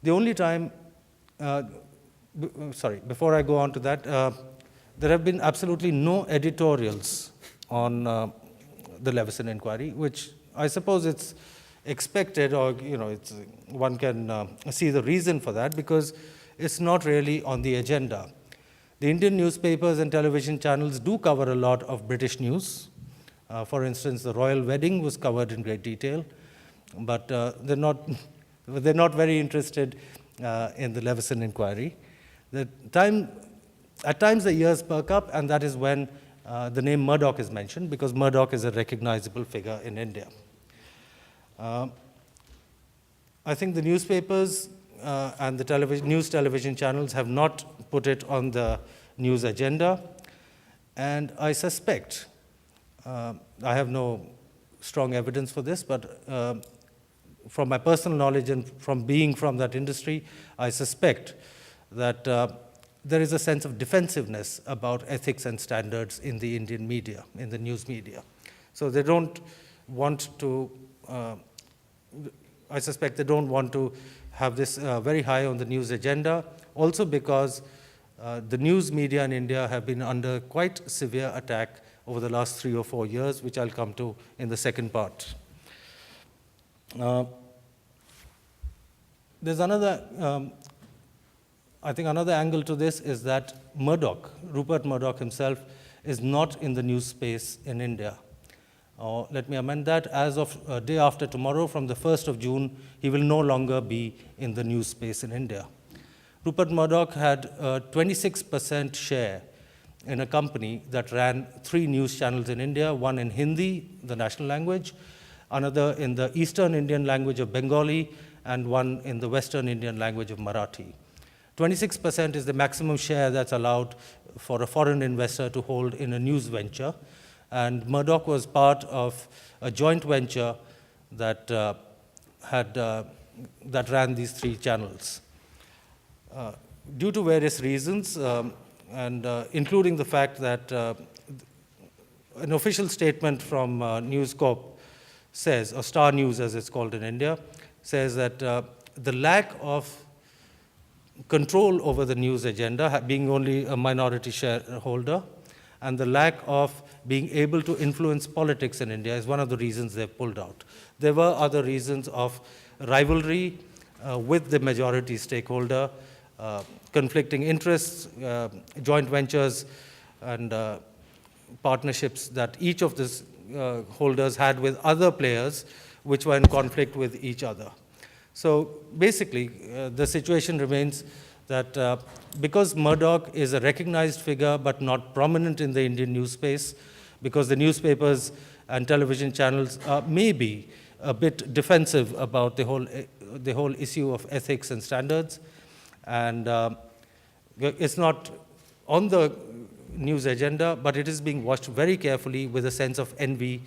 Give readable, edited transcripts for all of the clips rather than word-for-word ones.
The only time, before I go on to that, there have been absolutely no editorials on the Leveson inquiry, which I suppose it's expected, or one can see the reason for that, because it's not really on the agenda. The Indian newspapers and television channels do cover a lot of British news. For instance, the royal wedding was covered in great detail, but they're not very interested in the Leveson inquiry. At times the ears perk up, and that is when the name Murdoch is mentioned, because Murdoch is a recognizable figure in India. I think the newspapers and the news television channels have not put it on the news agenda, and I suspect, I have no strong evidence for this, but from my personal knowledge and from being from that industry, I suspect that there is a sense of defensiveness about ethics and standards in the Indian media, in the news media. So they don't want to, I suspect they don't want to have this very high on the news agenda, also because the news media in India have been under quite severe attack over the last 3 or 4 years, which I'll come to in the second part. There's another, I think another angle to this is that Murdoch, Rupert Murdoch himself, is not in the news space in India. Let me amend that. As of day after tomorrow, from the 1st of June, he will no longer be in the news space in India. Rupert Murdoch had a 26% share in a company that ran 3 news channels in India, one in Hindi, the national language, another in the Eastern Indian language of Bengali, and one in the Western Indian language of Marathi. 26% is the maximum share that's allowed for a foreign investor to hold in a news venture. And Murdoch was part of a joint venture that that ran these 3 channels. Due to various reasons, and including the fact that an official statement from News Corp says, or Star News as it's called in India, says that the lack of control over the news agenda, being only a minority shareholder, and the lack of being able to influence politics in India is one of the reasons they've pulled out. There were other reasons of rivalry with the majority stakeholder, conflicting interests, joint ventures, and partnerships that each of the holders had with other players, which were in conflict with each other. So basically, the situation remains that because Murdoch is a recognized figure but not prominent in the Indian news space, because the newspapers and television channels may be a bit defensive about the whole issue of ethics and standards, and it's not on the news agenda, but it is being watched very carefully with a sense of envy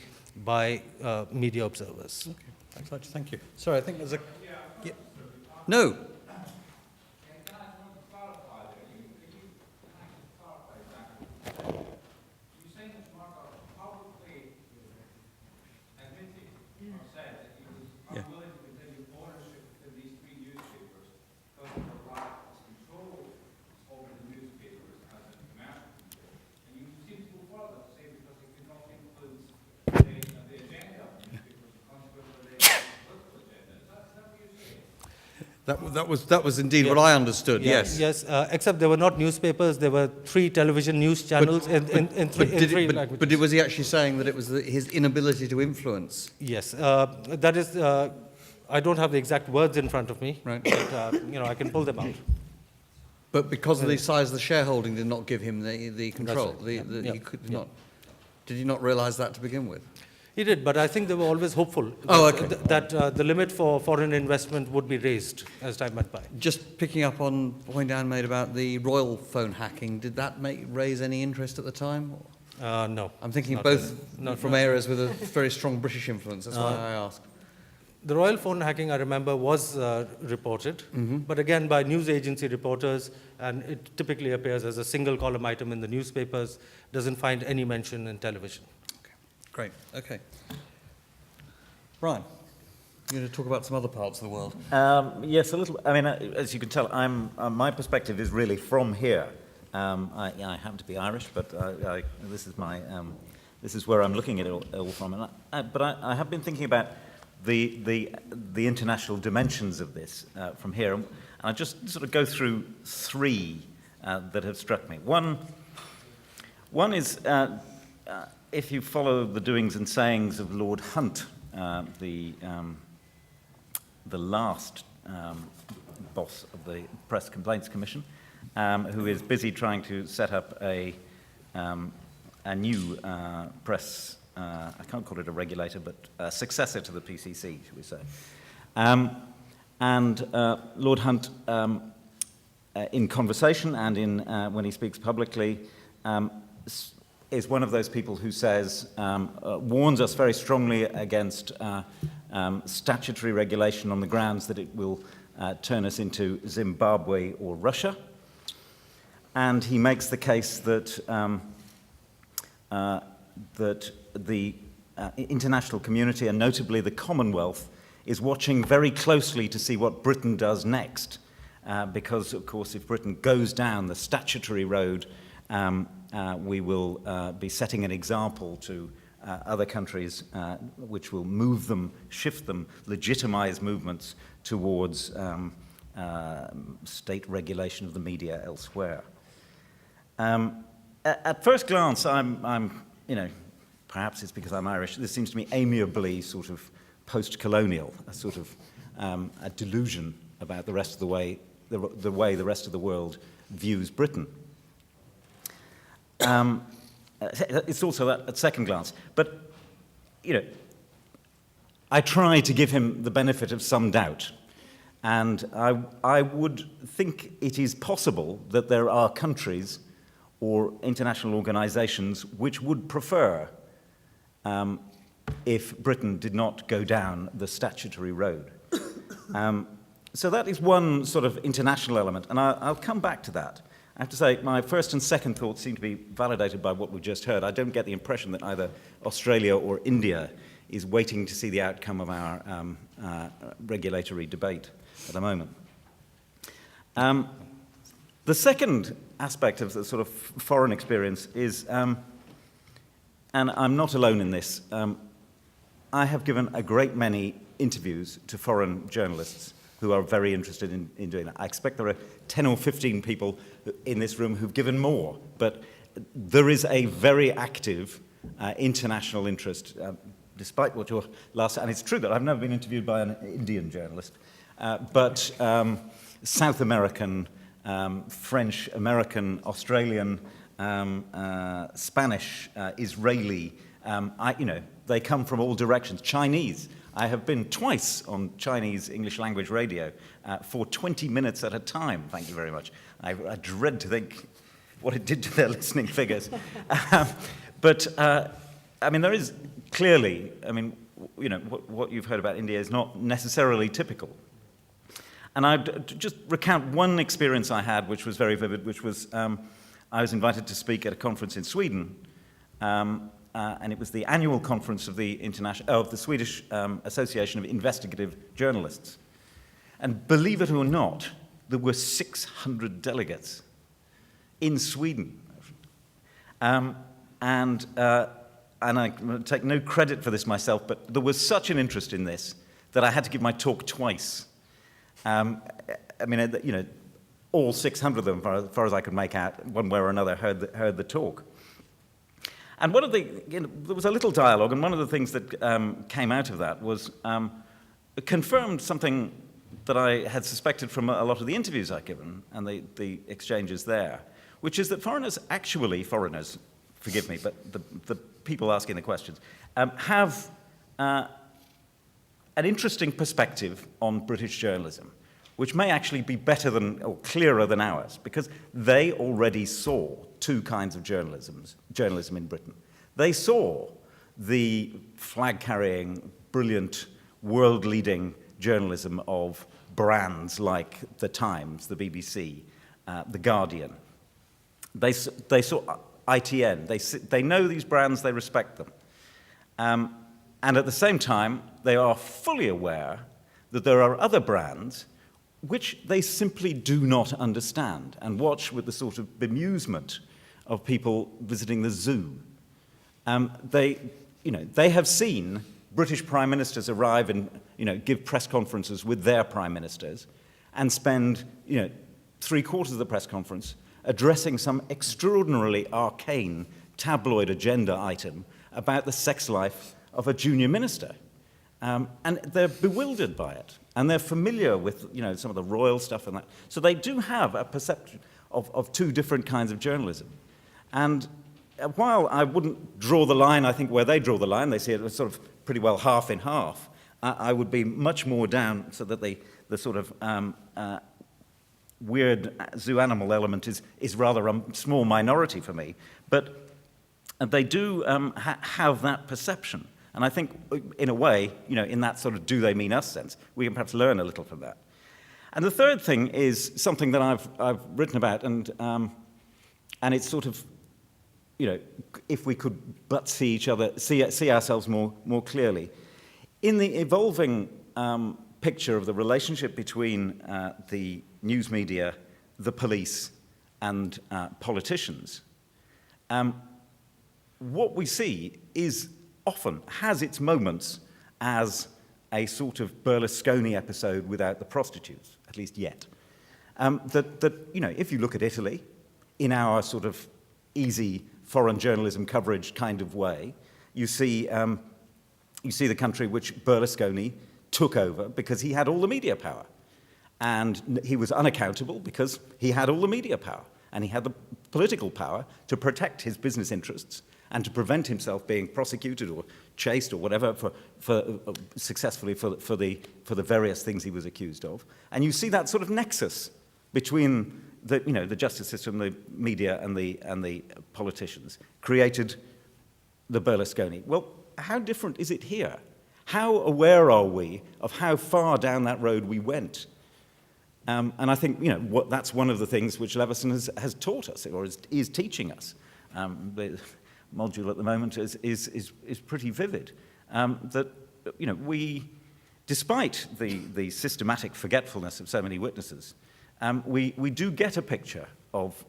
by media observers. Okay, thank you. Sorry, I think there's a... Yeah. No. That was indeed what I understood, yes. Yes, except there were not newspapers, there were 3 television news channels in three languages. But was he actually saying that it was his inability to influence? Yes, that is, I don't have the exact words in front of me, right. But I can pull them out. But because of the size of the shareholding did not give him the control? Right. He could not. Did he not realise that to begin with? He did, but I think they were always hopeful that the limit for foreign investment would be raised as time went by. Just picking up on the point Anne made about the royal phone hacking, did that raise any interest at the time? No. I'm thinking both from areas with a very strong British influence, that's why I asked. The royal phone hacking, I remember, was reported, but again by news agency reporters, and it typically appears as a single column item in the newspapers, doesn't find any mention in television. Great, okay. Brian. You're going to talk about some other parts of the world. Yes, a little. I mean, as you can tell, my perspective is really from here. I happen to be Irish, but this is my this is where I'm looking at it all from. But I have been thinking about the international dimensions of this from here, and I just sort of go through three that have struck me. One is if you follow the doings and sayings of Lord Hunt, the last boss of the Press Complaints Commission, who is busy trying to set up a new press, I can't call it a regulator, but a successor to the PCC, should we say. And Lord Hunt, in conversation and in when he speaks publicly, is one of those people who says, warns us very strongly against statutory regulation on the grounds that it will turn us into Zimbabwe or Russia. And he makes the case that that the international community, and notably the Commonwealth, is watching very closely to see what Britain does next. Because, of course, if Britain goes down the statutory road, we will be setting an example to other countries which will move them, shift them, legitimize movements towards state regulation of the media elsewhere. At first glance, I'm, perhaps it's because I'm Irish, this seems to me amiably sort of post-colonial, a sort of a delusion about the rest of the way the rest of the world views Britain. It's also at second glance. But, I try to give him the benefit of some doubt. And I would think it is possible that there are countries or international organizations which would prefer if Britain did not go down the statutory road. So that is one sort of international element, and I'll come back to that. I have to say, my first and second thoughts seem to be validated by what we just heard. I don't get the impression that either Australia or India is waiting to see the outcome of our regulatory debate at the moment. The second aspect of the sort of foreign experience is, and I'm not alone in this, I have given a great many interviews to foreign journalists who are very interested in doing that. I expect there are 10 or 15 people in this room who've given more, but there is a very active international interest, despite what your last, and it's true that I've never been interviewed by an Indian journalist, but South American, French, American, Australian, Spanish, Israeli, they come from all directions. Chinese. I have been twice on Chinese English language radio for 20 minutes at a time, thank you very much. I dread to think what it did to their listening figures. But, there is clearly, what you've heard about India is not necessarily typical. And I'd just recount one experience I had, which was very vivid, which was I was invited to speak at a conference in Sweden, and it was the annual conference of the Swedish Association of Investigative Journalists. And believe it or not, there were 600 delegates in Sweden. And I take no credit for this myself, but there was such an interest in this that I had to give my talk twice. All 600 of them, as far as I could make out, one way or another, heard the talk. And one of there was a little dialogue, and one of the things that came out of that was confirmed something that I had suspected from a lot of the interviews I'd given and the exchanges there, which is that foreigners, forgive me, but the people asking the questions, have an interesting perspective on British journalism, which may actually be better than or clearer than ours, because they already saw two kinds of journalism in Britain. They saw the flag-carrying, brilliant, world-leading journalism of brands like The Times, the BBC, The Guardian. They saw ITN. They know these brands, they respect them. And at the same time, they are fully aware that there are other brands which they simply do not understand and watch with the sort of bemusement of people visiting the zoo. They have seen British prime ministers arrive and give press conferences with their prime ministers and spend 3/4 of the press conference addressing some extraordinarily arcane tabloid agenda item about the sex life of a junior minister. And they're bewildered by it. And they're familiar with some of the royal stuff and that. So they do have a perception of two different kinds of journalism. And while I wouldn't draw the line, I think, where they draw the line, they see it as sort of pretty well half in half, I would be much more down so that the sort of weird zoo animal element is rather a small minority for me. But they do have that perception. And I think, in a way, in that sort of do they mean us sense, we can perhaps learn a little from that. And the third thing is something that I've written about, and it's sort of, if we could but see each other, see ourselves more clearly. In the evolving picture of the relationship between the news media, the police, and politicians, what we see is often has its moments as a sort of Berlusconi episode without the prostitutes, at least yet. If you look at Italy, in our sort of easy foreign journalism coverage kind of way, you see the country which Berlusconi took over because he had all the media power. And he was unaccountable because he had all the media power. And he had the political power to protect his business interests and to prevent himself being prosecuted or chased or whatever successfully for the various things he was accused of. And you see that sort of nexus between the justice system, the media, and the politicians created the Berlusconi. Well, how different is it here? How aware are we of how far down that road we went? And I think that's one of the things which Leveson has taught us, or is teaching us. The module at the moment is pretty vivid. That we, despite the systematic forgetfulness of so many witnesses, we do get a picture of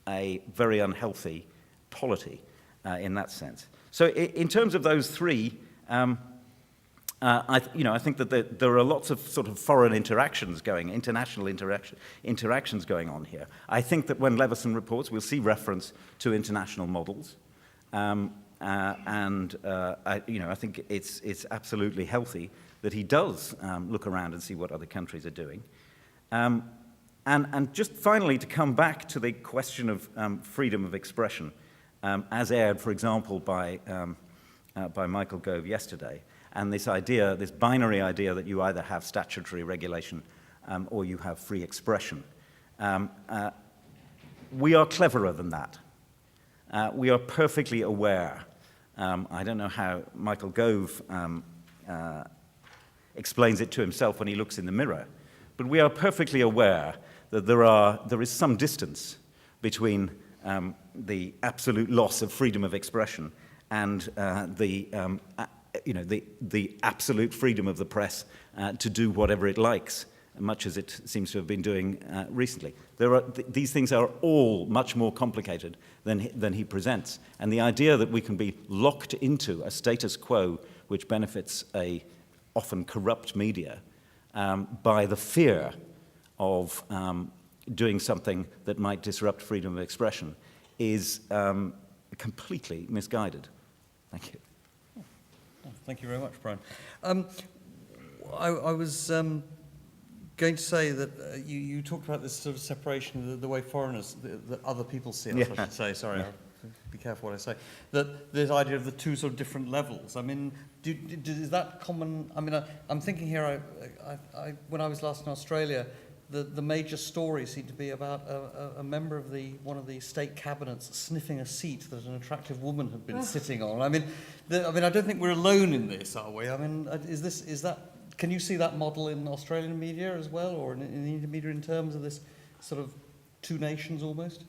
a very unhealthy polity in that sense. So in terms of those three, I think that there are lots of sort of foreign interactions international interactions going on here. I think that when Leveson reports, we'll see reference to international models, I think it's absolutely healthy that he does look around and see what other countries are doing. And just finally, to come back to the question of freedom of expression, as aired, for example, by Michael Gove yesterday. And this binary idea that you either have statutory regulation or you have free expression. We are cleverer than that. We are perfectly aware. I don't know how Michael Gove explains it to himself when he looks in the mirror, but we are perfectly aware that there is some distance between the absolute loss of freedom of expression and the absolute freedom of the press to do whatever it likes, much as it seems to have been doing recently. These things are all much more complicated than he presents. And the idea that we can be locked into a status quo which benefits a often corrupt media by the fear of doing something that might disrupt freedom of expression is completely misguided. Thank you. Thank you very much, Brian. I was going to say that you talked about this sort of separation, the way foreigners, that other people see it, I should say. Sorry, I'll be careful what I say. That this idea of the two sort of different levels. I mean, is that common? I mean, I'm thinking here, when I was last in Australia, the major story seemed to be about a member of one of the state cabinets sniffing a seat that an attractive woman had been sitting on. I mean, I don't think we're alone in this, are we? I mean, is that? Can you see that model in Australian media as well, or in Indian media in terms of this sort of two nations almost?